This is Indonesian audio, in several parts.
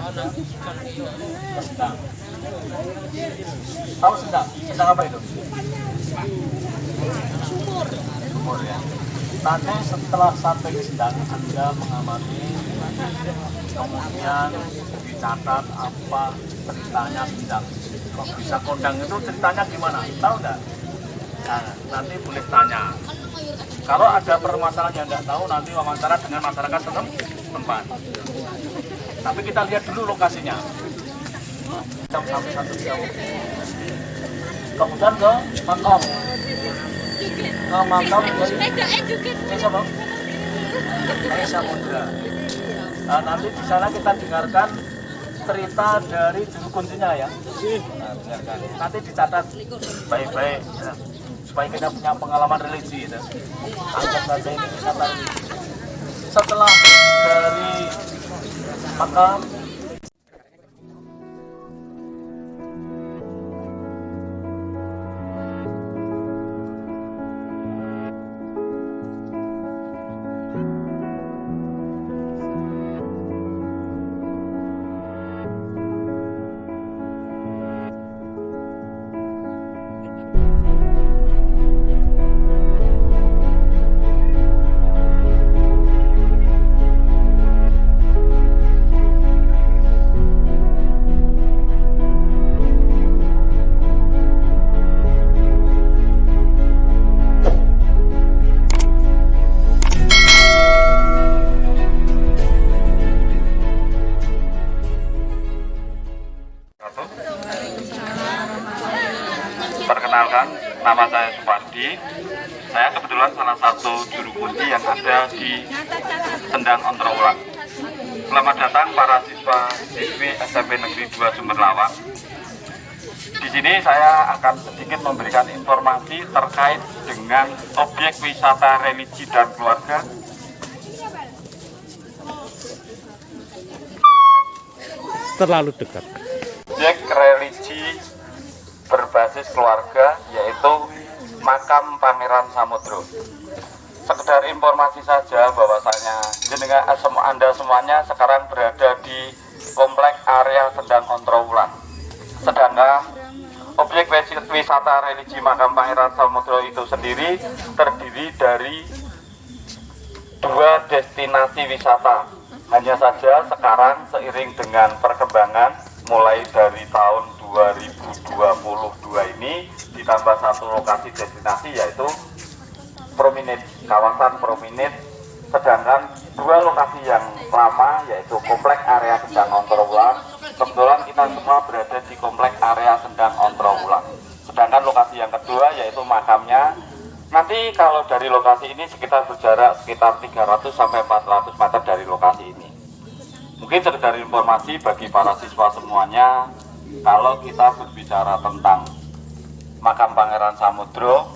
Sendang. Tahu sendang? Sendang apa itu? Sumur ya. Nanti setelah sampai di Sendang, Anda mengamati, kemudian dicatat apa ceritanya Sendang. Kok bisa kondang itu ceritanya gimana? Tahu nggak? Nah, nanti boleh tanya. Kalau ada permasalahan yang nggak tahu, nanti wawancara dengan masyarakat setempat. Tapi kita lihat dulu lokasinya. Sampai 1 jam. Kemudian ke makam. Ke makam dari siapa? Samudra. Nah, nanti di sana kita dengarkan cerita dari juru kuncinya ya. Nah, dengarkan. Nanti dicatat baik-baik ya, supaya kita punya pengalaman religi ya. Anggap saja ini wisata religi. Setelah dari makam, perkenalkan, nama saya Supardi. Saya kebetulan salah satu juru kunci yang ada di Sendang Ontroulan. Selamat datang para siswa-siswi SMP Negeri 2 Sumberlawang. Di sini saya akan sedikit memberikan informasi terkait dengan objek wisata religi dan keluarga terlalu dekat. Objek religi berbasis keluarga, yaitu makam Pangeran Samudro. Sekedar informasi saja bahwasanya Anda semuanya sekarang berada di komplek area Sendang Ontroulan. Sedangkan objek wisata religi makam Pangeran Samudro itu sendiri terdiri dari 2 destinasi wisata. Hanya saja sekarang seiring dengan perkembangan mulai dari tahun 2022 ini ditambah 1 lokasi destinasi, yaitu Promenade, kawasan Promenade. Sedangkan 2 lokasi yang lama yaitu komplek area Sendang Ontroulan. Kebetulan kita semua berada di komplek area Sendang Ontroulan. Sedangkan lokasi yang kedua yaitu makamnya. Nanti kalau dari lokasi ini berjarak sekitar 300 sampai 400 meter dari lokasi ini. Mungkin sekedar informasi bagi para siswa semuanya, kalau kita berbicara tentang makam Pangeran Samudro,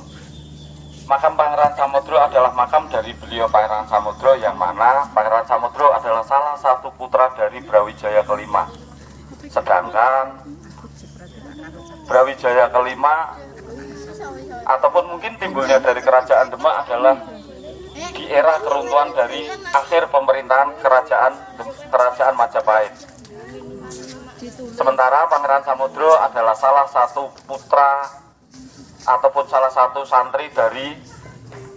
makam Pangeran Samudro adalah makam dari beliau Pangeran Samudro, yang mana Pangeran Samudro adalah salah satu putra dari Brawijaya kelima. Sedangkan Brawijaya kelima ataupun mungkin timbulnya dari kerajaan Demak adalah di era keruntuhan dari akhir pemerintahan kerajaan Majapahit. Sementara Pangeran Samudro adalah salah satu putra ataupun salah satu santri dari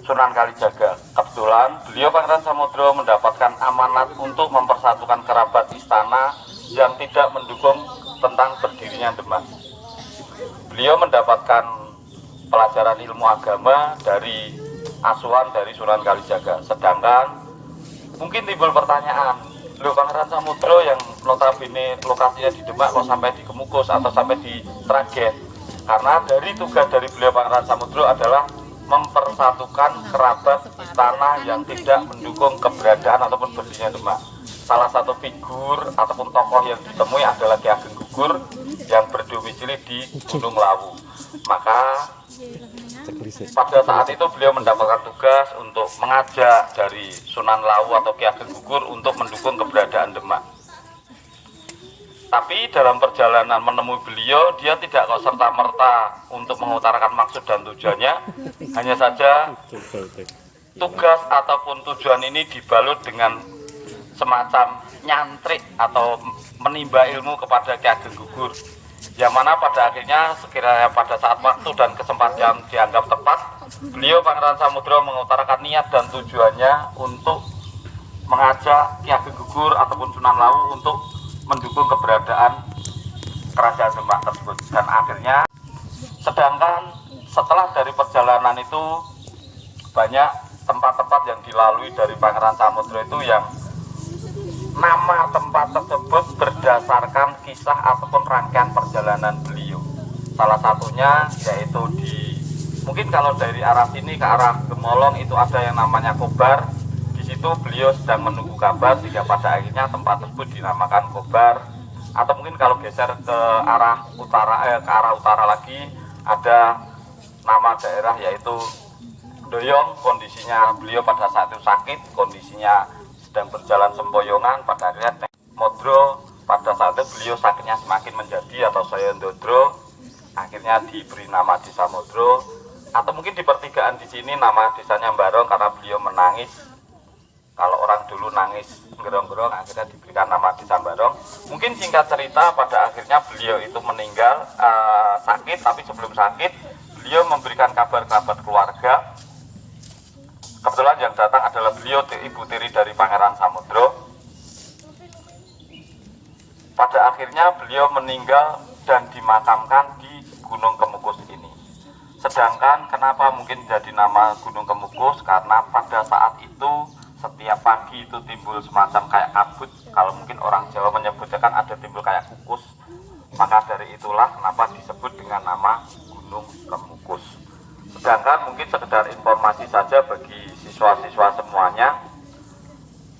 Sunan Kalijaga. Kebetulan beliau Pangeran Samudro mendapatkan amanat untuk mempersatukan kerabat istana yang tidak mendukung tentang berdirinya Demak. Beliau mendapatkan pelajaran ilmu agama dari asuhan dari Sunan Kalijaga. Sedangkan mungkin timbul pertanyaan, loh, Pangeran Samudro yang notabene lokasinya di Demak kok sampai di Kemukus atau sampai di Sragen? Karena dari tugas dari beliau Pangeran Samudro adalah mempersatukan kerabat istana yang tidak mendukung keberadaan ataupun berdirinya Demak. Salah satu figur ataupun tokoh yang ditemui adalah Ki Ageng Gugur yang berdomisili di Gunung Lawu. Maka pada saat itu beliau mendapatkan tugas untuk mengajak dari Sunan Lawu atau Ki Ageng Gugur untuk mendukung keberadaan Demak. Tapi dalam perjalanan menemui beliau, dia tidak kok serta-merta untuk mengutarakan maksud dan tujuannya. Hanya saja tugas ataupun tujuan ini dibalut dengan semacam nyantrik atau menimba ilmu kepada Ki Ageng Gugur, yang mana pada akhirnya sekiranya pada saat waktu dan kesempatan dianggap tepat, beliau Pangeran Samudro mengutarakan niat dan tujuannya untuk mengajak Ki Ageng Gugur ataupun Sunan Lawu untuk mendukung keberadaan kerajaan Demak tersebut. Dan akhirnya, sedangkan setelah dari perjalanan itu banyak tempat-tempat yang dilalui dari Pangeran Samudro itu yang nama tempat tersebut berdasarkan kisah ataupun rangkaian perjalanan beliau. Salah satunya yaitu mungkin kalau dari arah sini ke arah Gemolong itu ada yang namanya Kobar. Di situ beliau sedang menunggu kabar sehingga pada akhirnya tempat tersebut dinamakan Kobar. Atau mungkin kalau geser ke arah utara lagi ada nama daerah yaitu Doyong. Kondisinya beliau pada saat itu sakit, kondisinya sedang berjalan sempoyongan. Pada akhirnya Modro pada saat itu beliau sakitnya semakin menjadi atau Sayondodro, akhirnya diberi nama Desa Modro. Atau mungkin di pertigaan di sini nama desanya Barong karena beliau menangis. Kalau orang dulu nangis gerong-gerong, akhirnya diberikan nama Desa Barong. Mungkin singkat cerita pada akhirnya beliau itu meninggal sakit, tapi sebelum sakit beliau memberikan kabar-kabar keluarga. Kebetulan yang datang adalah beliau ibu tiri dari Pangeran Samudro. Pada akhirnya beliau meninggal dan dimakamkan di Gunung Kemukus ini. Sedangkan kenapa mungkin jadi nama Gunung Kemukus? Karena pada saat itu setiap pagi itu timbul semacam kayak kabut. Kalau mungkin orang Jawa menyebutnya kan ada timbul kayak kukus. Maka dari itulah kenapa disebut dengan nama Gunung Kemukus. Sedangkan mungkin sekedar informasi saja bagi siswa-siswa semuanya,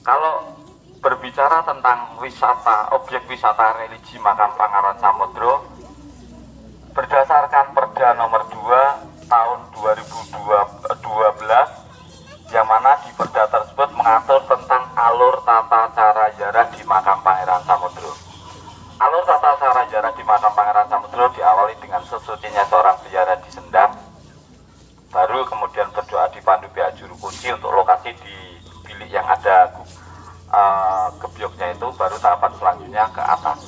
kalau berbicara tentang wisata, objek wisata religi makam Pangeran Samudro, berdasarkan Perda nomor 2 tahun 2012, yang mana di Perda tersebut mengatur tentang alur tata cara ziarah di makam Pangeran Samudro. Alur tata cara ziarah di makam Pangeran Samudro diawali dengan sesucinya seorang ziarah di Sendang, baru kemudian berdoa dipandu pihak juru kunci untuk lokasi di bilik yang ada gebyoknya itu, baru tahapan selanjutnya ke atas.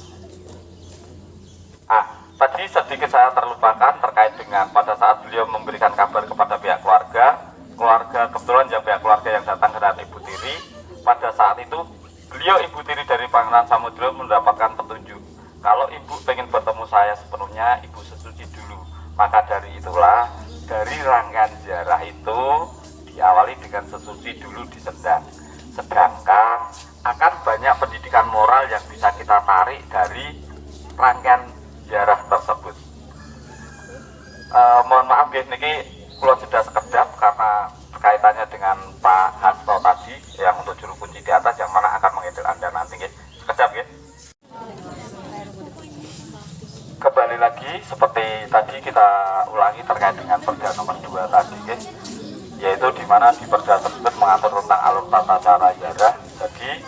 Tadi sedikit saya terlupakan terkait dengan pada saat beliau memberikan kabar kepada pihak keluarga kebetulan yang pihak keluarga yang datang ke ibu tiri. Pada saat itu beliau ibu tiri dari Pangeran Samudro mendapatkan petunjuk, kalau ibu pengen bertemu saya sepenuhnya, ibu sesuci dulu. Maka dari itulah dari rangkaian ziarah itu diawali dengan sesuci dulu di Sendang. Sedangkan akan banyak pendidikan moral yang bisa kita tarik dari rangkaian ziarah tersebut. Mohon maaf guys, niki kula sudah sekedap karena kaitannya dengan Pak Hasto tadi yang untuk juru kunci di atas yang mana akan mengedil Anda nanti guys. Sekedap guys. Kembali lagi seperti tadi kita ulangi terkait dengan Perda nomor 2 tadi guys, yaitu dimana di Perda tersebut mengatur tentang alur tata cara ziarah. Jadi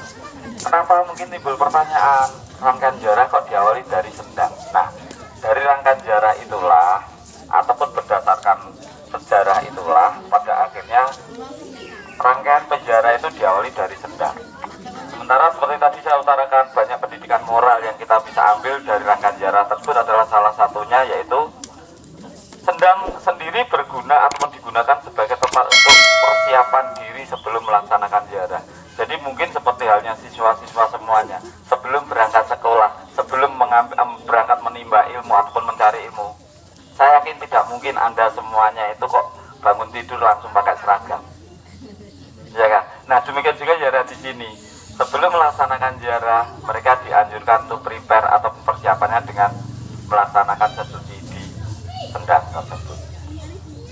kenapa mungkin timbul pertanyaan, rangkaian ziarah kok diawali dari Sendang? Nah, dari rangkaian ziarah itulah ataupun berdasarkan sejarah itulah pada akhirnya rangkaian penjara itu diawali dari Sendang. Sementara seperti tadi saya utarakan, banyak pendidikan moral yang kita bisa ambil dari rangkaian ziarah tersebut adalah salah satunya yaitu Sendang sendiri berguna ataupun digunakan sebagai tempat untuk persiapan diri sebelum melaksanakan ziarah. Jadi mungkin seperti halnya siswa-siswa semuanya, sebelum berangkat sekolah, sebelum berangkat menimba ilmu ataupun mencari ilmu, saya yakin tidak mungkin Anda semuanya itu kok bangun tidur langsung pakai seragam, ya kan? Nah demikian juga ziarah di sini. Sebelum melaksanakan ziarah, mereka dianjurkan untuk prepare atau persiapannya dengan melaksanakan sesuci di Sendang tersebut.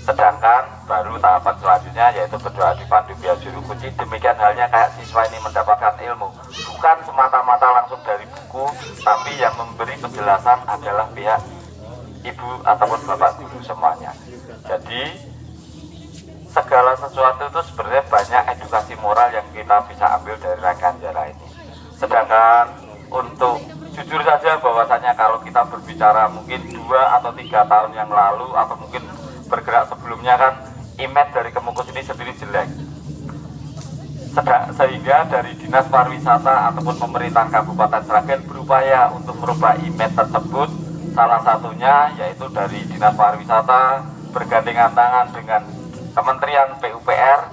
Sedangkan baru tahapan selanjutnya yaitu berdoa dipandu pihak juru kunci. Demikian halnya kayak siswa ini mendapatkan ilmu, bukan semata-mata langsung dari buku, tapi yang memberi penjelasan adalah pihak ibu ataupun bapak guru semuanya. Jadi segala sesuatu itu sebenarnya banyak edukasi moral yang kita bisa ambil dari rangkaian ziarah ini. Sedangkan untuk jujur saja bahwasanya kalau kita berbicara mungkin 2 atau 3 tahun yang lalu atau mungkin bergerak sebelumnya kan image dari Kemukus ini sendiri jelek. Sehingga dari Dinas Pariwisata ataupun pemerintahan Kabupaten Sragen berupaya untuk merubah image tersebut. Salah satunya yaitu dari Dinas Pariwisata bergandengan tangan dengan Kementerian PUPR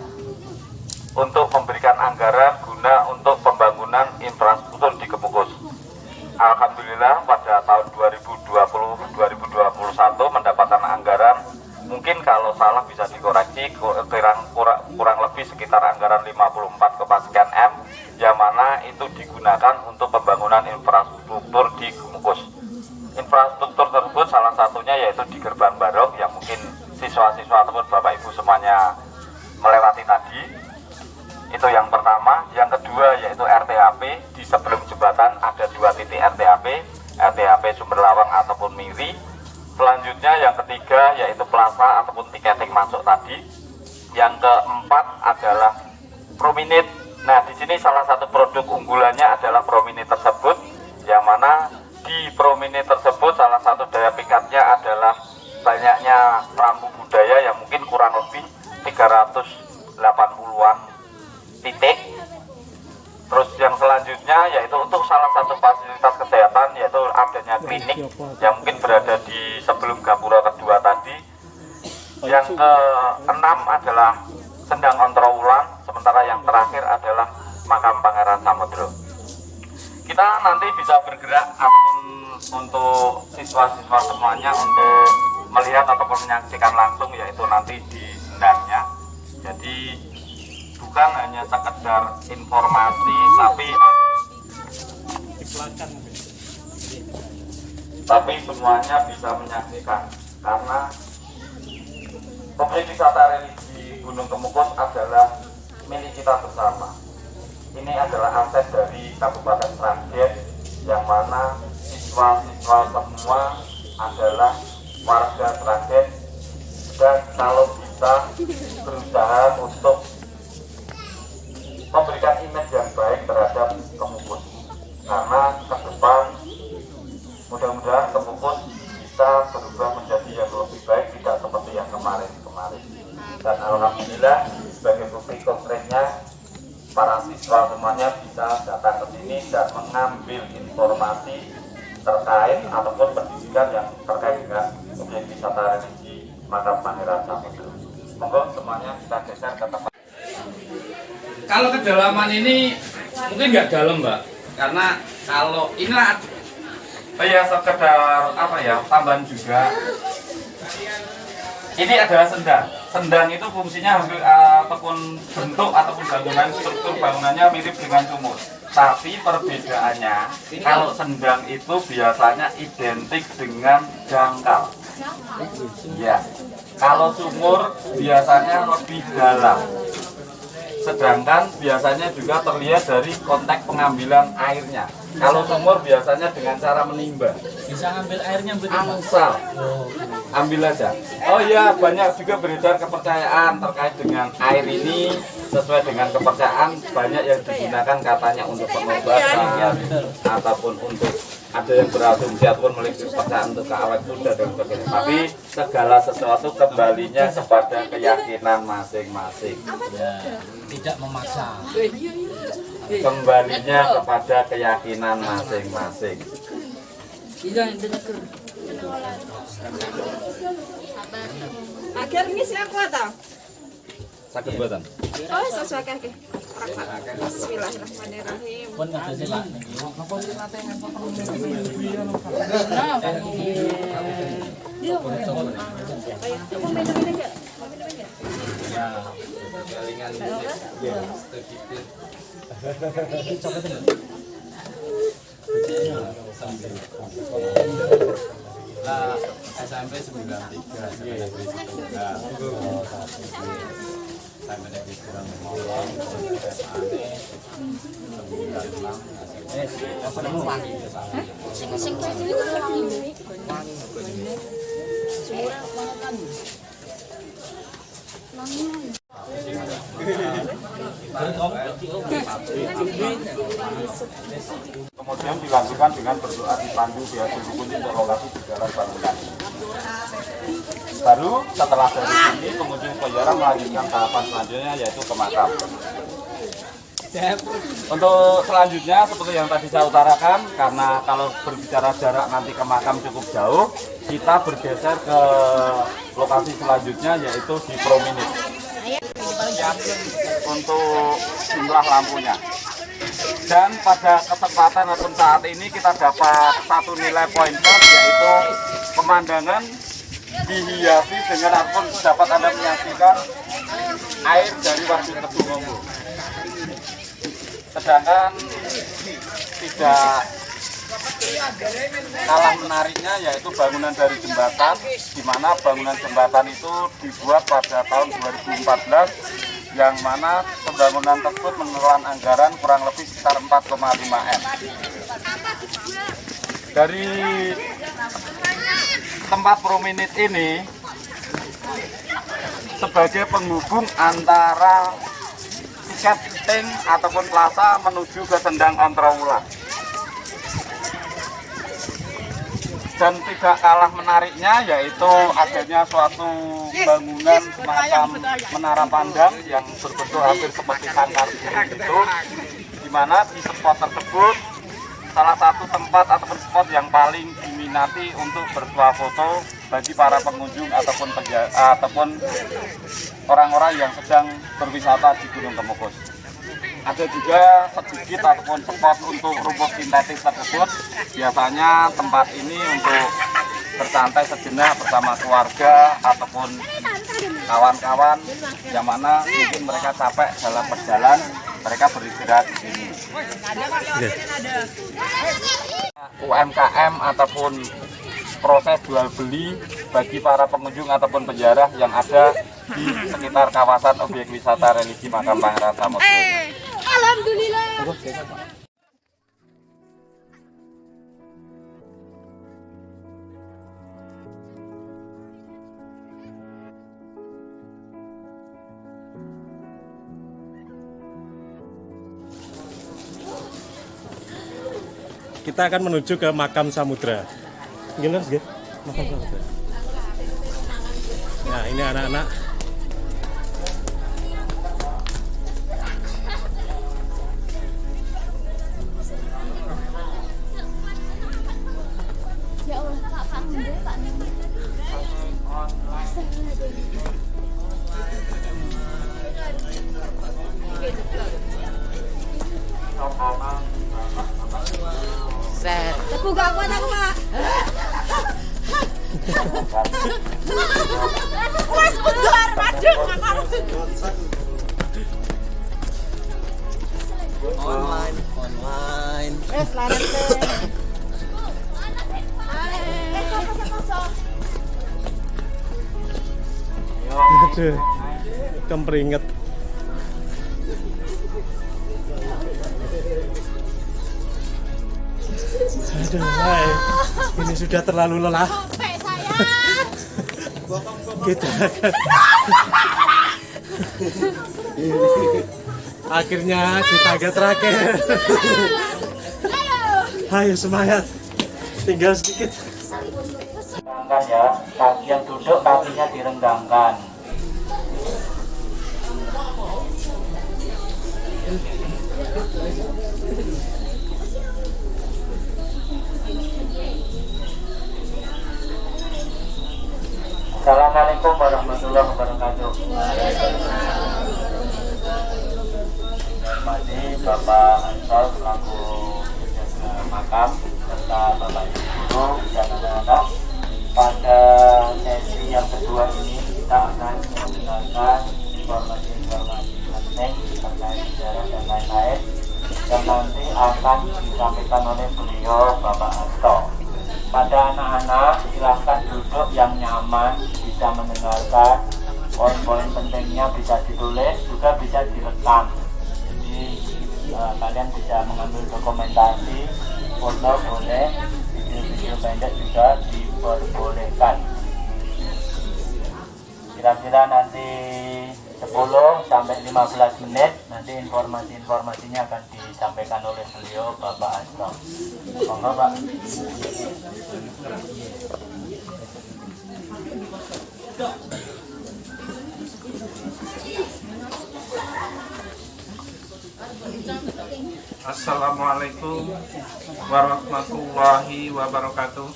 untuk memberikan anggaran guna untuk pembangunan infrastruktur di Kemukus. Alhamdulillah pada tahun 2020-2021 mendapatkan anggaran, mungkin kalau salah bisa dikoreksi, kurang lebih sekitar anggaran 54, sekian M, yang mana itu digunakan untuk pembangunan infrastruktur di Kemukus. Infrastruktur tersebut salah satunya yaitu di Gerbang Barong yang mungkin siswa-siswa ataupun Bapak Ibu semuanya melewati tadi. Itu yang pertama. Yang kedua yaitu RTAP. Di sebelum jembatan ada 2 titik RTAP Sumber Lawang ataupun Miri. Selanjutnya yang ketiga yaitu plaza ataupun tiketing masuk tadi. Yang keempat adalah Prominit. Nah, di sini salah satu produk unggulannya adalah Prominit tersebut, yang mana di Prominit tersebut salah satu daya pikatnya adalah banyaknya pramu budaya yang mungkin kurang lebih 380-an titik. Terus yang selanjutnya yaitu untuk salah satu fasilitas kesehatan yaitu adanya klinik yang mungkin berada di sebelum gapura kedua tadi. Yang keenam adalah Sendang Ontroulan, sementara yang terakhir adalah Makam Pangeran Samudro. Kita nanti bisa bergerak ataupun untuk siswa-siswa semuanya untuk melihat ataupun menyaksikan langsung yaitu nanti di Sendangnya. Jadi bukan hanya sekedar informasi tapi semuanya bisa menyaksikan, karena objek wisata religi Gunung Kemukus adalah milik kita bersama. Ini adalah aset dari Kabupaten Sragen, yang mana siswa-siswa semua adalah warga Sragen, dan kalau bisa berusaha untuk memberikan image yang baik terhadap Kemukus, karena ke depan mudah-mudahan Kemukus bisa berubah menjadi yang lebih baik, tidak seperti yang kemarin-kemarin. Dan alhamdulillah sebagai bukti konkretnya para siswa semuanya bisa datang ke sini dan mengambil informasi terkait ataupun pendidikan yang terkait dengan objek wisata religi Makam Pangeran Samudro. Monggo semuanya kita geser ke tempat. Kalau kedalaman ini mungkin nggak dalam, Mbak, karena kalau inilah ya sekedar apa ya, tambahan juga. Ini adalah sendang. Sendang itu fungsinya hampir ataupun bentuk ataupun bangunan, struktur bangunannya mirip dengan sumur. Tapi perbedaannya, kalau sendang itu biasanya identik dengan dangkal. Ya, kalau sumur biasanya lebih dalam. Sedangkan biasanya juga terlihat dari konteks pengambilan airnya. Kalau sumur biasanya dengan cara menimba. bisa ngambil airnya Angsal. Ambil aja. Oh iya, banyak juga beredar kepercayaan terkait dengan air ini. Sesuai dengan kepercayaan, banyak yang digunakan katanya untuk pengobatan ataupun untuk ada yang berasumsi ataupun memiliki kepercayaan untuk keawet muda dan sebagainya. Tapi segala sesuatu kembalinya kepada keyakinan masing-masing. ya, tidak memaksa. Kembalinya kepada keyakinan masing-masing. Akhir ngisi aku atau? Sakit buatan. Oh, sesuai kaki. Bismillahirrahmanirrahim. Pun ada sih, Pak. Lah SMP 93 sampai negeri kurang ngomong Kemudian dilanjutkan dengan berdoa dipandu di hasil rukun untuk lokasi berjalan bangunan. Baru setelah dari sini pengunjung ziarah melanjutkan tahapan selanjutnya yaitu ke makam. Untuk selanjutnya seperti yang tadi saya utarakan, karena kalau berbicara jarak nanti ke makam cukup jauh, kita bergeser ke lokasi selanjutnya yaitu di Prominit. Untuk jumlah lampunya. Dan pada kesempatan ataupun saat ini kita dapat satu nilai poin plus, yaitu pemandangan dihiasi dengan ataupun dapat Anda menyaksikan air dari Waduk Kedungombo. Sedangkan tidak kalah menariknya yaitu bangunan dari jembatan, di mana bangunan jembatan itu dibuat pada tahun 2014, yang mana pembangunan tersebut menelan anggaran kurang lebih sekitar 4,5 M. Dari tempat Prominit ini sebagai penghubung antara tiketing ataupun plaza menuju ke Sendang Ontrowulan. Dan tidak kalah menariknya yaitu adanya suatu bangunan semacam menara pandang yang berbentuk hampir seperti sangkar itu, di mana di spot tersebut salah satu tempat ataupun spot yang paling diminati untuk bersuah foto bagi para pengunjung ataupun orang-orang yang sedang berwisata di Gunung Kemukus. Ada juga sedikit ataupun spot untuk rumput sintetis tersebut. Biasanya tempat ini untuk bersantai sejenak bersama keluarga ataupun kawan-kawan yang mana mungkin mereka capek dalam perjalanan, mereka beristirahat di sini. UMKM ataupun proses jual beli bagi para pengunjung ataupun penjaraah yang ada di sekitar kawasan objek wisata religi Makam Pangeran Samudro. Alhamdulillah. Kita akan menuju ke Makam Samudra. Gila, Makam Samudra. Nah, ini anak-anak. Ya Allah, Pak Munde, Pak Munde. Tepu gak kuat aku, Pak. Wes bentar, madeng makar. Online. Larat teh. Aduh, kemperinget. Aduh, hai. Ini sudah terlalu lelah. Kita akan akhirnya kita agak terakhir. Ayo semangat. Tinggal sedikit. Renggangkan ya, kaki yang duduk kakinya direnggangkan. Assalamualaikum warahmatullahi wabarakatuh. Hormati Bapak Ansor selaku penjaga makam serta Bapak Ibu Guru dan anak-anak. Pada sesi yang kedua ini kita akan mendengarkan informasi-informasi penting terkait sejarah dan lain-lain yang nanti akan disampaikan oleh beliau Bapak Hasto. Pada anak-anak silahkan duduk yang nyaman, bisa mendengarkan, poin-poin pentingnya bisa ditulis, juga bisa direkam. Jadi kalian bisa mengambil dokumentasi, foto boleh, video-video pendek juga diperbolehkan. Kira-kira nanti 10 sampai 15 menit nanti informasi-informasinya akan disampaikan oleh beliau Bapak Hasto. Monggo Pak. Assalamualaikum warahmatullahi wabarakatuh.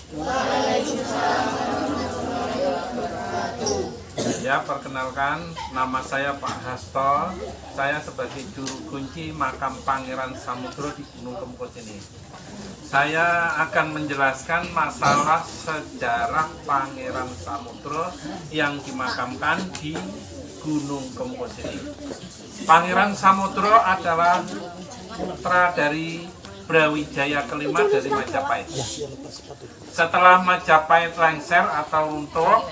Ya, perkenalkan, nama saya Pak Hasto. Saya sebagai juru kunci makam Pangeran Samudro di Gunung Kempos ini. Saya akan menjelaskan masalah sejarah Pangeran Samudro yang dimakamkan di Gunung Kempos ini. Pangeran Samudro adalah putra dari Brawijaya kelima dari Majapahit. Setelah Majapahit lengser atau runtuh,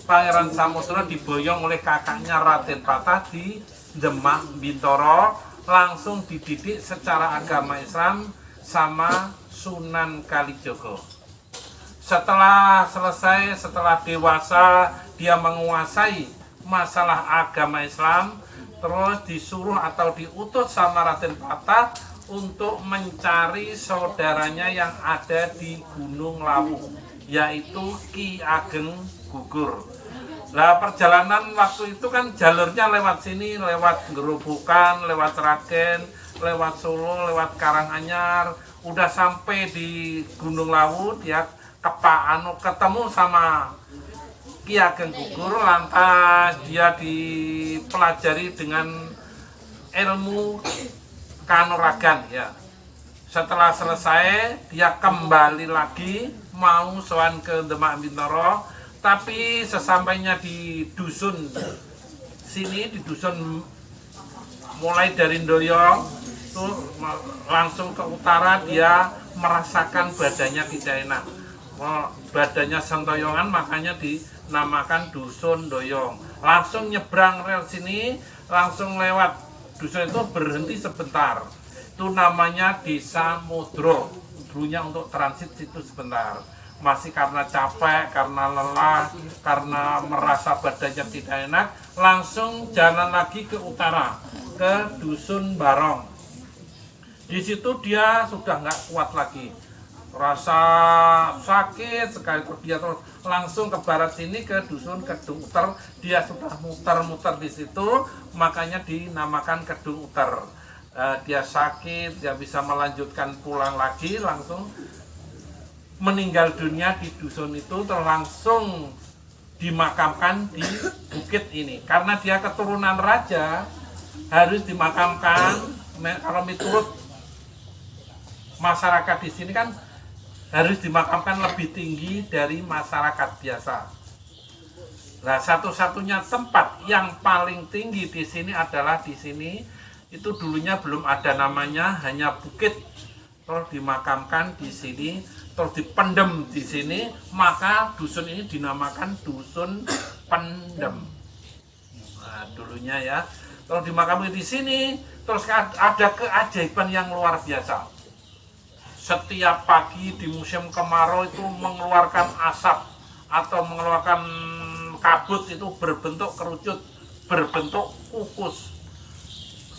Pangeran Samudro diboyong oleh kakaknya Raden Patah di Demak Bintoro, langsung dididik secara agama Islam sama Sunan Kalijogo. Setelah dewasa, dia menguasai masalah agama Islam, terus disuruh atau diutus sama Raden Patah untuk mencari saudaranya yang ada di Gunung Lawu, yaitu Ki Ageng Gugur. Nah, perjalanan waktu itu kan jalurnya lewat sini, lewat Gerobokan, lewat Sragen, lewat Solo, lewat Karanganyar. Udah sampai di Gunung Lawu, dia ketemu sama Ki Ageng Gugur, lantas dia dipelajari dengan ilmu kanuragan ya. Setelah selesai, dia kembali lagi mau sowan ke Demak Bintoro, tapi sesampainya di dusun sini, di dusun mulai dari Ndoyong tuh langsung ke utara, dia merasakan badannya tidak enak. Badannya sentoyongan, makanya dinamakan dusun Doyong. Langsung nyebrang rel sini, langsung lewat dusun itu, berhenti sebentar. Itu namanya Desa Mudro. Dulunya untuk transit situ sebentar. Masih karena capek, karena lelah, karena merasa badannya tidak enak, langsung jalan lagi ke utara, ke dusun Barong. Di situ dia sudah nggak kuat lagi, rasa sakit sekali, terus dia terus langsung ke barat sini ke dusun Kedung Uter. Dia sudah muter-muter di situ, makanya dinamakan Kedung Uter. Dia sakit, dia bisa melanjutkan pulang lagi, langsung meninggal dunia di dusun itu, terus langsung dimakamkan di bukit ini. Karena dia keturunan raja, harus dimakamkan, kalau menurut masyarakat di sini kan harus dimakamkan lebih tinggi dari masyarakat biasa. Nah, satu-satunya tempat yang paling tinggi di sini adalah di sini. Itu dulunya belum ada namanya, hanya bukit. Terus dimakamkan di sini, terus dipendem di sini, maka dusun ini dinamakan Dusun Pendem. Nah, dulunya ya. Terus dimakamkan di sini, terus ada keajaiban yang luar biasa. Setiap pagi di musim kemarau itu mengeluarkan asap atau mengeluarkan kabut, itu berbentuk kerucut, berbentuk kukus,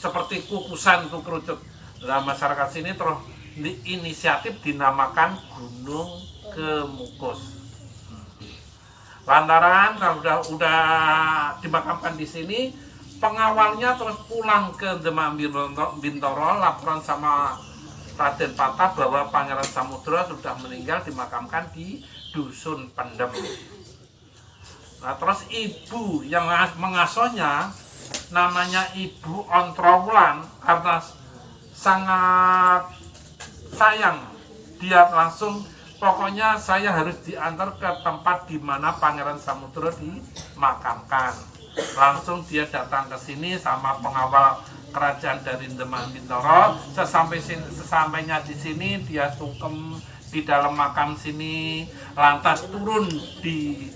seperti kukusan itu kerucut. Nah, masyarakat sini terus inisiatif dinamakan Gunung Kemukus. Lantaran kalau udah dimakamkan di sini, pengawalnya terus pulang ke Demak Bintoro, laporan sama Raden Patah bahwa Pangeran Samudro sudah meninggal, dimakamkan di Dusun Pendem. Nah, terus ibu yang mengasuhnya namanya Ibu Ontrowulan, karena sangat sayang, dia langsung, pokoknya saya harus diantar ke tempat di mana Pangeran Samudro dimakamkan. Langsung dia datang ke sini sama pengawal kerajaan dari Demak Bintoro. Sesampainya di sini, dia sungkem di dalam makam sini, lantas turun di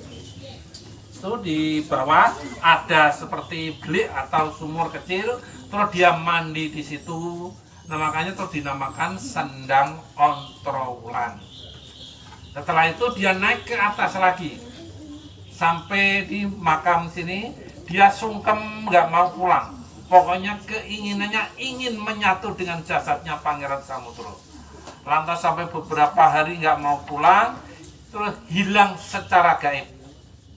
bawah ada seperti bilik atau sumur kecil, terus dia mandi di situ. Nah, makanya terus dinamakan Sendang Ontrowulan. Setelah itu dia naik ke atas lagi, sampai di makam sini, dia sungkem nggak mau pulang. Pokoknya keinginannya ingin menyatu dengan jasadnya Pangeran Samudro. Lantas sampai beberapa hari nggak mau pulang, terus hilang secara gaib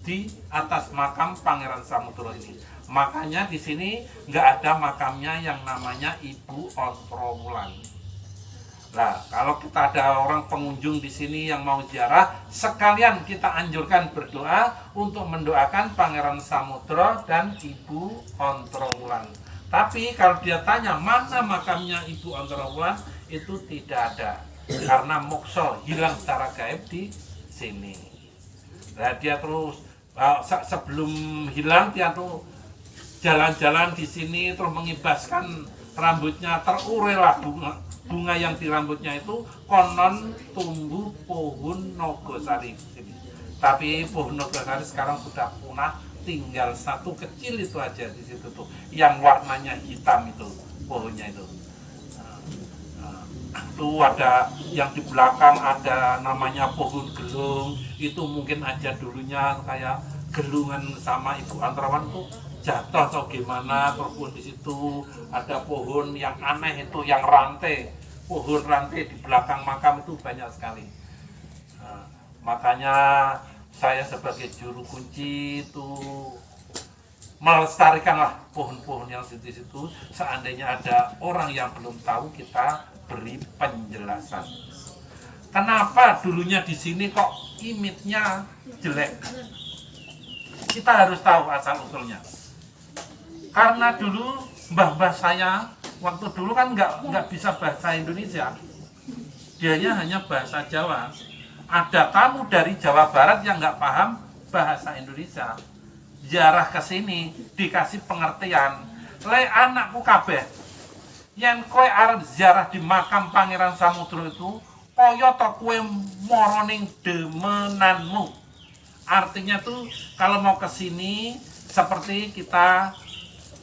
di atas makam Pangeran Samudro ini. Makanya di sini nggak ada makamnya yang namanya Ibu Ontrowulan. Nah, kalau kita ada orang pengunjung di sini yang mau ziarah, sekalian kita anjurkan berdoa untuk mendoakan Pangeran Samudra dan Ibu Ontrowulan. Tapi kalau dia tanya mana makamnya Ibu Ontrowulan, itu tidak ada. Karena mokso hilang secara gaib di sini. Nah, dia terus sebelum hilang dia tuh jalan-jalan di sini terus mengibaskan rambutnya, terurailah bunga yang di rambutnya itu konon tumbuh pohon nogosari. Tapi pohon nogosari sekarang sudah punah, tinggal satu kecil itu aja di situ tuh, yang warnanya hitam itu pohonnya itu. Tuh ada yang di belakang ada namanya pohon gelung, itu mungkin aja dulunya kayak gelungan sama Ibu Ontrowulan tuh jatuh atau gimana, terus di situ ada pohon yang aneh itu yang rantai, pohon rantai di belakang makam itu banyak sekali. Nah, makanya saya sebagai juru kunci itu melestarikanlah pohon-pohon yang di situ. Seandainya ada orang yang belum tahu, kita beri penjelasan. Kenapa dulunya di sini kok image-nya jelek? Kita harus tahu asal usulnya. Karena dulu mbah-mbah saya waktu dulu kan nggak bisa bahasa Indonesia, dianya hanya bahasa Jawa. Ada tamu dari Jawa Barat yang nggak paham bahasa Indonesia, ziarah ke sini dikasih pengertian. Le anakku kabeh, yen kowe arep ziarah di makam Pangeran Samudra itu, kaya to kowe moroning demenanmu. Artinya tuh kalau mau ke sini seperti kita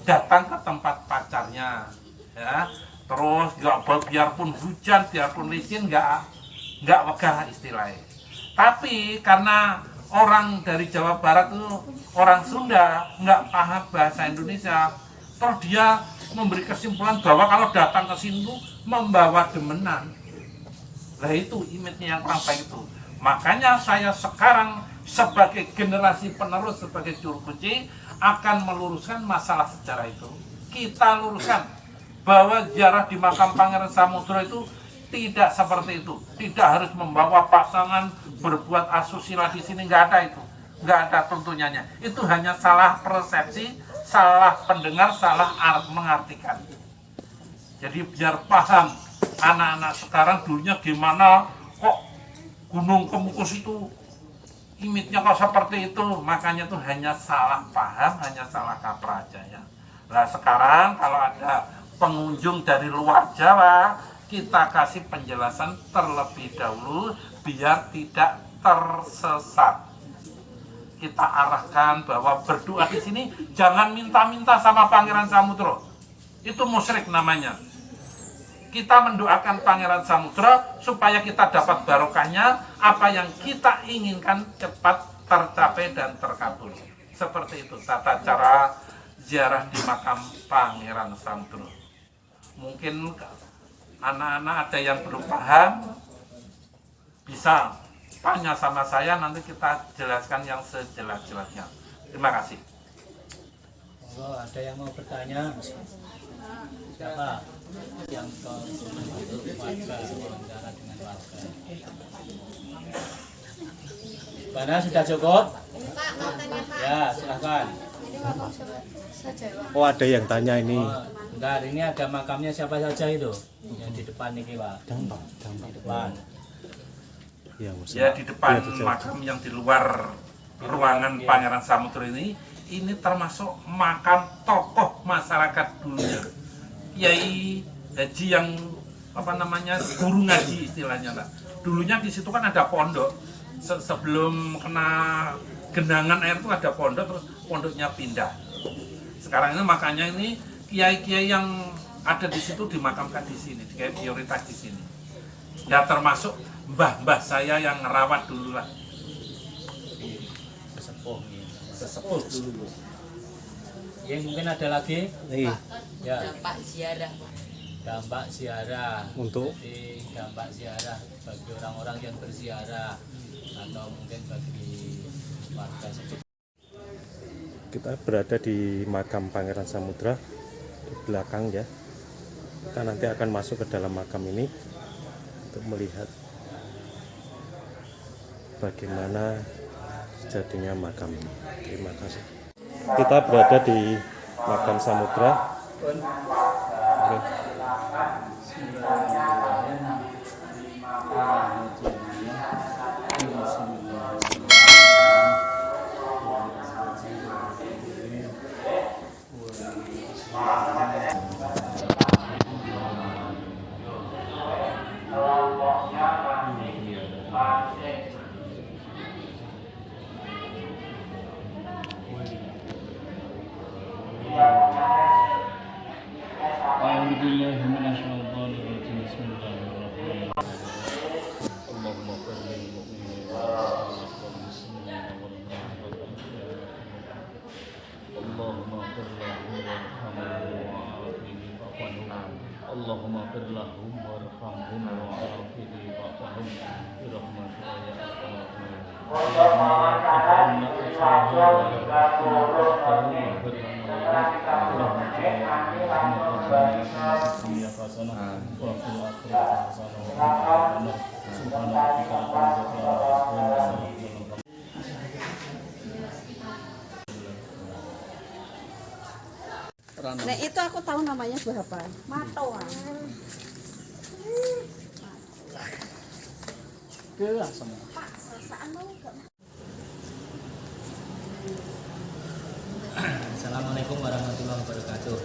datang ke tempat pacarnya, ya. Terus biarpun hujan, biarpun licin, nggak wegah istilahnya. Tapi karena orang dari Jawa Barat itu orang Sunda nggak paham bahasa Indonesia, terus dia memberi kesimpulan bahwa kalau datang ke sini tuh membawa demenan. Nah itu image-nya yang sampai itu. Makanya saya sekarang sebagai generasi penerus, sebagai juru kunci akan meluruskan masalah sejarah itu. Kita luruskan bahwa ziarah di makam Pangeran Samudra itu tidak seperti itu. Tidak harus membawa pasangan berbuat asusila di sini, nggak ada itu. Nggak ada tuntunannya. Itu hanya salah persepsi, salah pendengar, salah mengartikan. Jadi biar paham anak-anak sekarang dulunya gimana kok Gunung Kemukus itu image-nya kok seperti itu, makanya tuh hanya salah paham, hanya salah kaprah aja ya. Nah sekarang kalau ada pengunjung dari luar Jawa, kita kasih penjelasan terlebih dahulu biar tidak tersesat. Kita arahkan bahwa berdoa di sini jangan minta-minta sama Pangeran Samudra, itu musyrik namanya. Kita mendoakan Pangeran Samudra supaya kita dapat barokahnya, apa yang kita inginkan cepat tercapai dan terkabul. Seperti itu tata cara ziarah di makam Pangeran Samudra. Mungkin anak-anak ada yang belum paham, bisa tanya sama saya, nanti kita jelaskan yang sejelas-jelasnya. Terima kasih. Oh, ada yang mau bertanya? Siapa yang ke warga wawancara dengan warga? Mana sudah cukup? Ya, silahkan. Oh ada yang tanya ini. Oh, bentar, ini ada makamnya siapa saja itu? Yang di depan ini Pak. Di depan. Ya di depan makam yang di luar ruangan Pangeran Samudra ini termasuk makam tokoh masyarakat dulunya. Kiai Haji yang guru ngaji istilahnya lah. Dulunya di situ kan ada pondok. Sebelum kena genangan air itu ada pondok, terus pondoknya pindah. Sekarang ini makanya ini kiai-kiai yang ada di situ dimakamkan di sini, kayak prioritas di sini. Ya termasuk mbah-mbah saya yang ngerawat dulu lah. Sesepuh dulu. Ya mungkin ada lagi. Ya. Dampak ziarah. Dampak ziarah. Untuk jadi, dampak ziarah bagi orang-orang yang berziarah atau mungkin bagi warga sekitar. kita berada di makam Pangeran Samudra di belakang ya. Kita nanti akan masuk ke dalam makam ini. untuk melihat bagaimana jadinya makam ini. Terima kasih. Kita berada di makam Samudra. Oke. Allahumma fir lahum warhamhum wa'afihim wa'afahum birahmatika ya Nah itu aku tahu namanya berapa? Matoan. Assalamualaikum warahmatullahi wabarakatuh.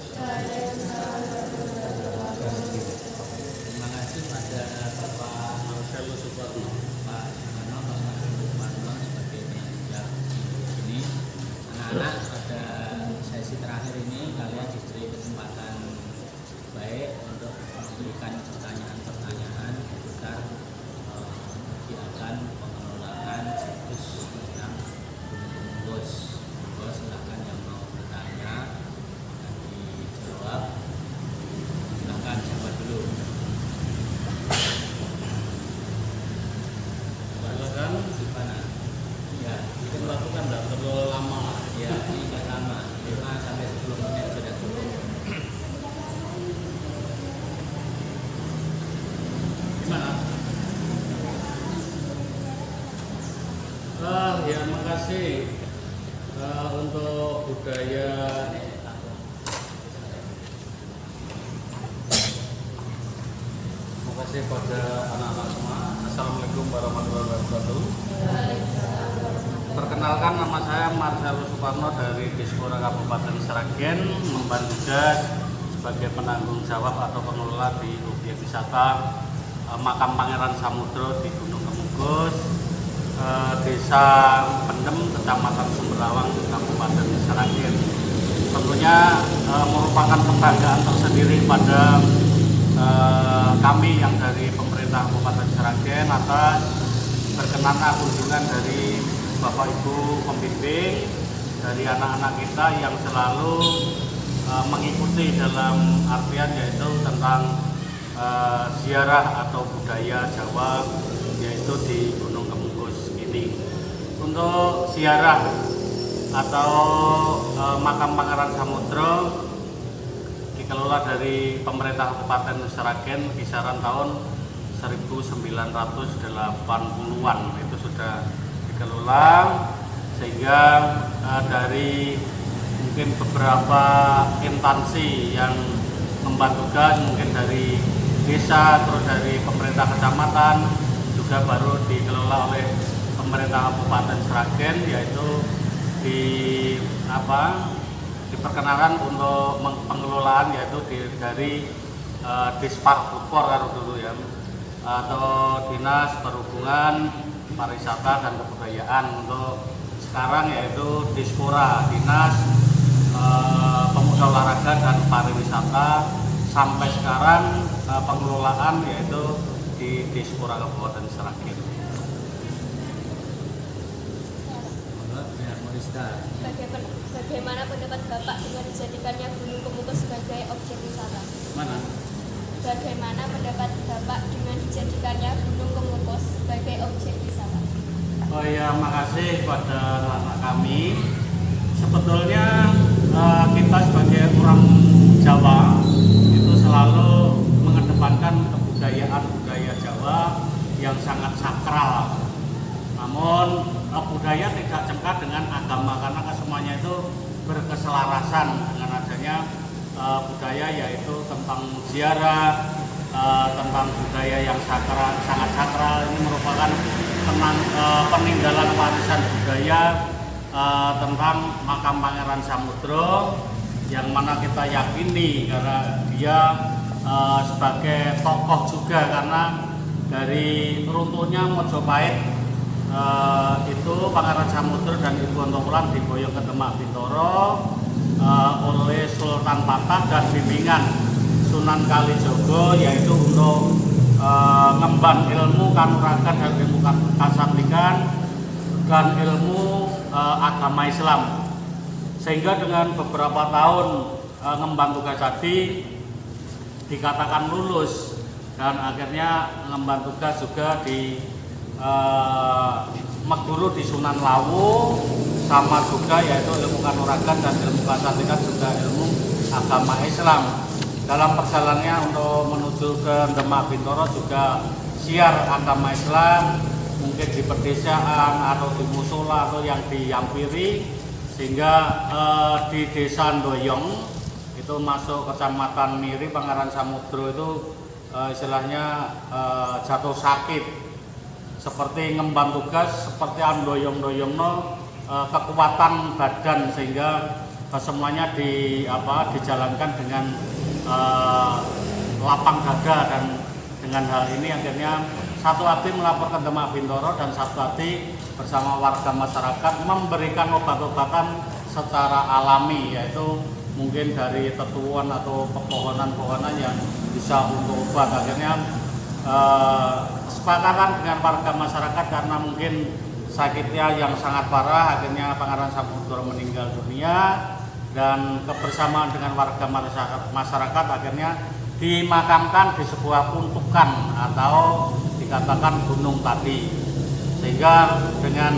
Terima kasih pada Bapak Marcelo Suparno, Pak Suparno, Pak Marcelo Suparno sebagai penyedia ini. Anak-anak pada sesi terakhir ini kalian diberi kesempatan baik untuk memberikan pertanyaan-pertanyaan seputar kegiatan pengelolaan situs tentang Gunung Bos. Silakan yang mau bertanya akan dijawab. Silakan siapa dulu? Silakan di mana? Ya, itu melakukan nggak perlu lama. Ya, ini nggak lama. 5 sampai 10 menit sudah cukup. Gimana? Ya, makasih. Untuk budaya terima kasih pada anak-anak semua. Assalamualaikum warahmatullahi wabarakatuh. Perkenalkan, nama saya Marcelo Suparno dari Dispora Kabupaten Sragen, memban tugas sebagai penanggung jawab atau pengelola di objek wisata makam Pangeran Samudro di Gunung Kemukus, Desa Pendem, Kecamatan Semberawang, Kabupaten Sragen. Tentunya merupakan kebanggaan tersendiri pada kami yang dari pemerintah Kabupaten Sragen atas berkenannya kunjungan dari Bapak Ibu pembimbing, dari anak-anak kita yang selalu mengikuti dalam artian yaitu tentang ziarah atau budaya Jawa, yaitu di Gunung Kemukus ini. Untuk ziarah atau makam Pangeran Samudro dikelola dari pemerintah Kabupaten Sragen kisaran tahun 1980-an itu sudah dikelola, sehingga dari mungkin beberapa instansi yang membantu tugas, mungkin dari desa, terus dari pemerintah kecamatan, juga baru dikelola oleh pemerintah Kabupaten Sragen, yaitu diperkenalkan untuk pengelolaan yaitu dari Disparupor dulu ya, atau Dinas Perhubungan, Pariwisata dan Kebudayaan. Untuk sekarang yaitu Dispora, Dinas Pemuda Olahraga dan Pariwisata. Sampai sekarang pengelolaan yaitu di Dispora Kabupaten Sragen. Bagaimana pendapat Bapak dengan dijadikannya Gunung Kemukus sebagai objek wisata? Mana? Bagaimana pendapat Bapak dengan dijadikannya Gunung Kemukus sebagai objek wisata? Oh ya, makasih pada anak kami. Sebetulnya kita sebagai orang Jawa itu selalu mengedepankan kebudayaan budaya Jawa yang sangat sakral. Namun budaya tidak cengkak dengan agama karena semuanya itu berkeselarasan dengan adanya budaya, yaitu tentang ziarah, tentang budaya yang sakral, sangat sakral. Ini merupakan peninggalan warisan budaya tentang makam Pangeran Samudro, yang mana kita yakini karena dia sebagai tokoh juga, karena dari runtuhnya Mojopahit itu Pangeran Samudro dan Ibu Ontong diboyong ke Demak Bintoro oleh Sultan Patah dan bimbingan Sunan Kalijogo, yaitu untuk ngemban ilmu kanuragan dan ilmu kasatrikan dan ilmu agama Islam. Sehingga dengan beberapa tahun ngemban tugas tadi dikatakan lulus, dan akhirnya ngemban tugas juga di meguru di Sunan Lawu, sama juga yaitu ilmu kanuragan dan ilmu kasatrikan juga ilmu agama Islam. Dalam perjalanannya untuk menuju ke Demak Bintoro juga siar agama Islam, mungkin di pedesaan atau di musola atau yang dihampiri, sehingga di Desa Ndoyong itu masuk Kecamatan Miri Pangeran Samudro itu istilahnya jatuh sakit, seperti ngemban tugas, seperti andoyong-doyongno kekuatan badan, sehingga semuanya dijalankan dengan lapang dada, dan dengan hal ini akhirnya satu hati melaporkan Demak Bintoro dan satu hati bersama warga masyarakat memberikan obat-obatan secara alami, yaitu mungkin dari tetuan atau pepohonan-pohonan yang bisa untuk obat. Akhirnya sepakatan dengan warga masyarakat karena mungkin sakitnya yang sangat parah, akhirnya Pangeran Samudro meninggal dunia, dan kebersamaan dengan warga masyarakat akhirnya dimakamkan di sebuah puntukan atau dikatakan gunung tadi, sehingga dengan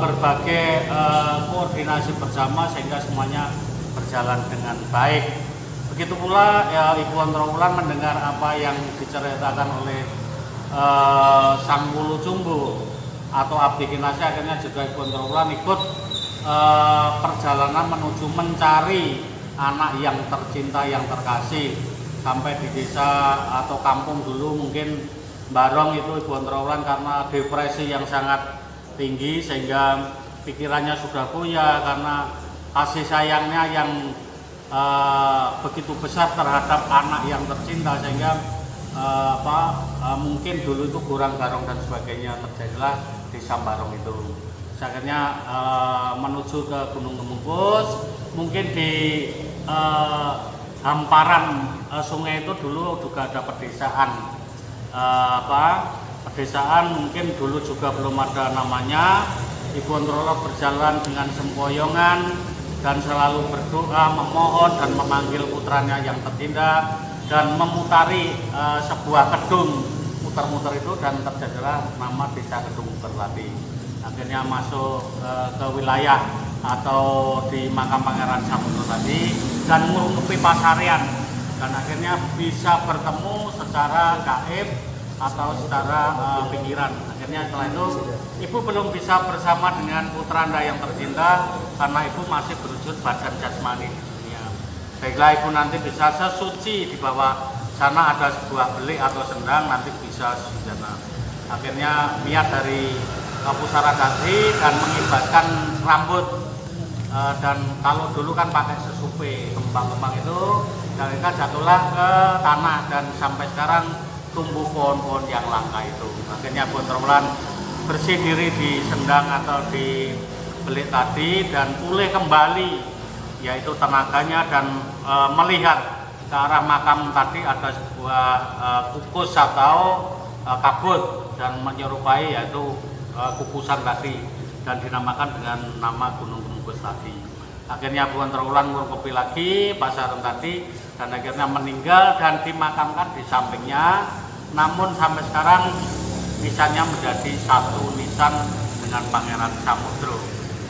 berbagai koordinasi bersama sehingga semuanya berjalan dengan baik. Begitu pula ya, Ibu Ontong mendengar apa yang diceritakan oleh Sang Wulu Jumbo atau Abdi Kinasih, akhirnya juga Ibu Ontong ikut perjalanan menuju mencari anak yang tercinta, yang terkasih, sampai di desa atau kampung dulu mungkin Barong itu Ibu Ontong karena depresi yang sangat tinggi sehingga pikirannya sudah goyah karena kasih sayangnya yang begitu besar terhadap anak yang tercinta, sehingga mungkin dulu itu kurang garong dan sebagainya, terjadilah desa Barong itu. Akhirnya menuju ke Gunung Kemungkus, mungkin di hamparan sungai itu dulu juga ada pedesaan, pedesaan mungkin dulu juga belum ada namanya. Ibu Ontong berjalan dengan sempoyongan dan selalu berdoa, memohon dan memanggil putranya yang tertindak, dan memutari sebuah kedung, muter-muter itu, dan terjadilah nama Desa Kedung Berlati. Akhirnya masuk ke wilayah atau di makam Pangeran Samudro tadi dan merungkupi pasarian, dan akhirnya bisa bertemu secara gaib atau secara pikiran. Akhirnya setelah itu ibu belum bisa bersama dengan putra anda yang tercinta karena ibu masih berwujud badan jasmani di dunia. Baiklah, ibu nanti bisa sesuci di bawah sana ada sebuah belik atau sendang, nanti bisa di sana. Akhirnya niat dari pusara tadi dan mengibatkan rambut, dan kalau dulu kan pakai sesupe kembang-kembang itu, dan mereka jatuhlah ke tanah dan sampai sekarang tumbuh pohon-pohon yang langka itu. Akhirnya Ibu Ontong bersih diri di sendang atau di belik tadi dan pulih kembali, yaitu tenaganya, dan melihat ke arah makam tadi ada sebuah kukus atau kabut dan menyerupai yaitu kukusan tadi, dan dinamakan dengan nama Gunung Kemungkus tadi. Akhirnya Ibu Ontong merungkupi lagi pasaran tadi dan akhirnya meninggal dan dimakamkan di sampingnya. Namun sampai sekarang nisannya menjadi satu nisan dengan Pangeran Samudro.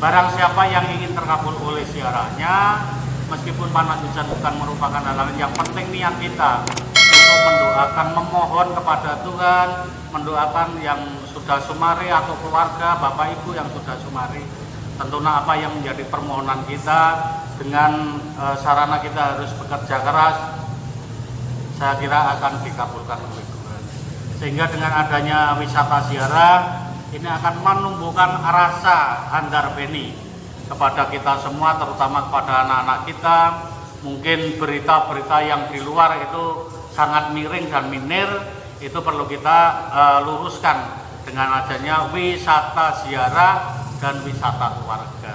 Barang siapa yang ingin terkabul oleh ziarahnya, meskipun panas hujan bukan merupakan halangan, yang penting niat kita untuk untuk mendoakan, memohon kepada Tuhan, mendoakan yang sudah sumari atau keluarga Bapak Ibu yang sudah sumari. Tentunya apa yang menjadi permohonan kita dengan sarana kita harus bekerja keras, saya kira akan dikabulkan oleh Tuhan. Sehingga dengan adanya wisata ziarah ini akan menumbuhkan rasa andar beni kepada kita semua, terutama kepada anak-anak kita. Mungkin berita-berita yang di luar itu sangat miring dan minir, itu perlu kita luruskan dengan adanya wisata ziarah dan wisata keluarga.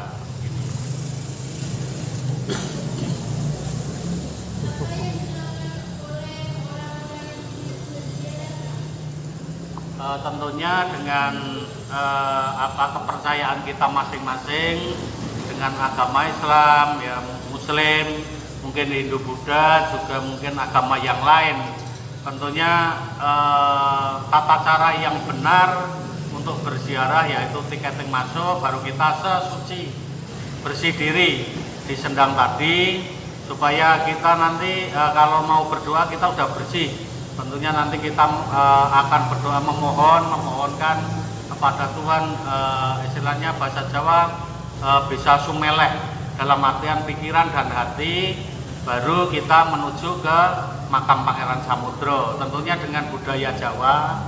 Tentunya dengan kepercayaan kita masing-masing, dengan agama Islam, ya Muslim, mungkin Hindu Buddha, juga mungkin agama yang lain. Tentunya tata cara yang benar untuk berziarah yaitu tiketing masuk, baru kita sesuci, bersih diri di sendang tadi, supaya kita nanti kalau mau berdoa kita udah bersih. Tentunya nanti kita akan berdoa memohonkan kepada Tuhan, istilahnya bahasa Jawa bisa sumeleh dalam artian pikiran dan hati, baru kita menuju ke makam Pangeran Samudro. Tentunya dengan budaya Jawa,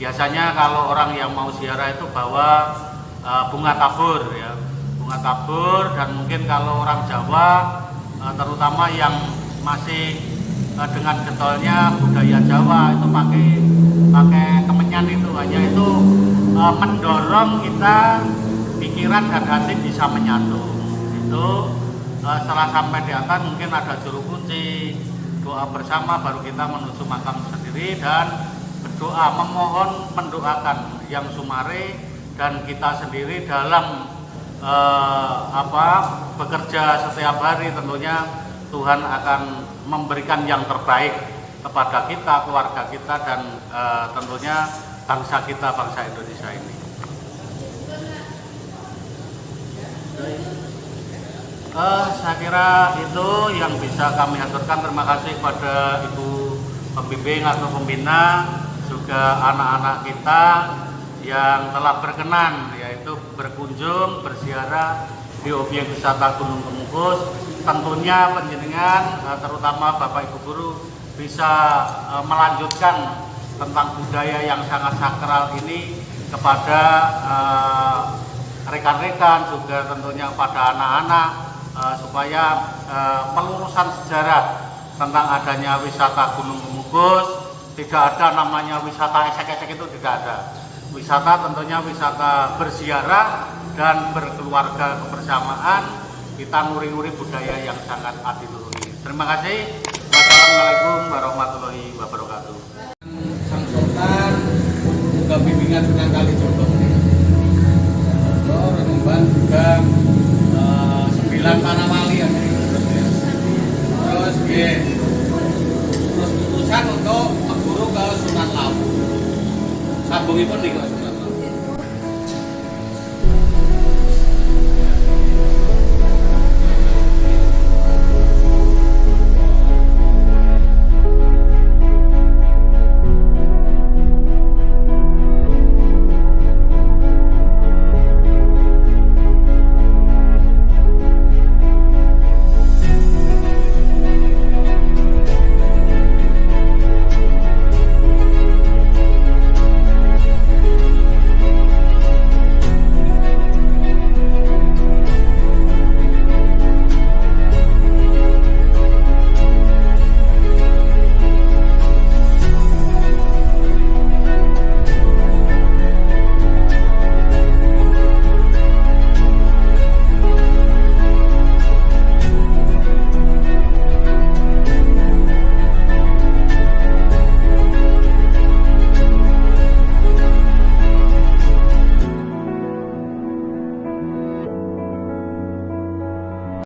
biasanya kalau orang yang mau ziarah itu bawa bunga tabur, ya, bunga tabur. Dan mungkin kalau orang Jawa, terutama yang masih dengan getolnya budaya Jawa, itu pakai kemenyan, itu hanya itu mendorong kita pikiran dan hati bisa menyatu. Itu setelah sampai di atas mungkin ada juru kunci, doa bersama, baru kita menuju makam sendiri dan berdoa, memohon, mendoakan yang sumare, dan kita sendiri dalam bekerja setiap hari. Tentunya Tuhan akan memberikan yang terbaik kepada kita, keluarga kita, dan tentunya bangsa kita, bangsa Indonesia ini. Saya kira itu yang bisa kami aturkan. Terima kasih kepada Ibu Pembimbing atau Pembina, juga anak-anak kita yang telah berkenan yaitu berkunjung, berziarah di objek wisata Gunung Kemukus. Tentunya panjenengan, terutama Bapak Ibu Guru, bisa melanjutkan tentang budaya yang sangat sakral ini kepada rekan-rekan, juga tentunya pada anak-anak, supaya pelurusan sejarah tentang adanya wisata Gunung Kemukus. Tidak ada namanya wisata esek-esek, itu tidak ada. Wisata tentunya wisata berziarah dan berkeluarga kebersamaan, kita nguri-nguri budaya yang sangat adiluhur ini. Terima kasih. Wassalamualaikum warahmatullahi wabarakatuh. Sang Sultan juga bimbingan Sunan Kalijogo. Remban juga 9 para wali yang terus putusan untuk mengguru ke Sunan Lawu. Sambungipun nih kok.